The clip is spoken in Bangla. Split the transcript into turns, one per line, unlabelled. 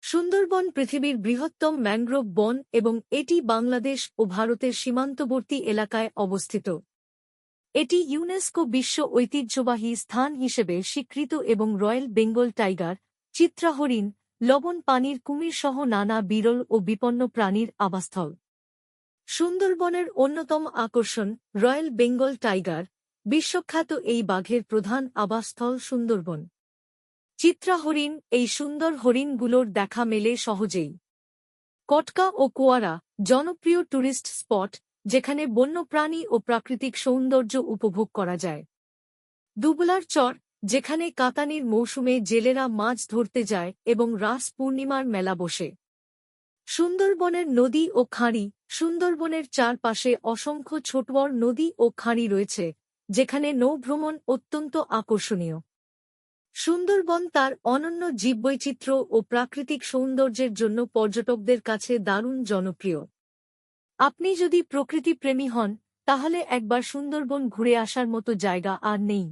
সুন্দরবন পৃথিবীর বৃহত্তম ম্যানগ্রোভ বন এবং এটি বাংলাদেশ ও ভারতের সীমান্তবর্তী এলাকায় অবস্থিত। এটি ইউনেস্কো বিশ্ব ঐতিহ্যবাহী স্থান হিসেবে স্বীকৃত এবং রয়্যাল বেঙ্গল টাইগার, চিত্রা হরিণ, লবণ পানির কুমির সহ নানা বিরল ও বিপন্ন প্রাণীর আবাসস্থল। সুন্দরবনের অন্যতম আকর্ষণ রয়্যাল বেঙ্গল টাইগার, বিশ্বখ্যাত এই বাঘের প্রধান আবাসস্থল সুন্দরবন। চিত্রা হরিণ, এই সুন্দর হরিণগুলোর দেখা মেলে সহজেই। কটকা ও কোয়ারা, জনপ্রিয় টুরিস্ট স্পট যেখানে বন্যপ্রাণী ও প্রাকৃতিক সৌন্দর্য উপভোগ করা যায়। দুবলার চর, যেখানে কাতানির মৌসুমে জেলেরা মাছ ধরতে যায় এবং রাস পূর্ণিমার মেলা বসে। সুন্দরবনের নদী ও খাঁড়ি, সুন্দরবনের চারপাশে অসংখ্য ছোটবড় নদী ও খাঁড়ি রয়েছে, যেখানে নৌভ্রমণ অত্যন্ত আকর্ষণীয়। সুন্দরবন তার অনন্য জীববৈচিত্র্য ও প্রাকৃতিক সৌন্দর্যের জন্য পর্যটকদের কাছে দারুণ জনপ্রিয়। আপনি যদি প্রকৃতিপ্রেমী হন, তাহলে একবার সুন্দরবন ঘুরে আসার মতো জায়গা আর নেই।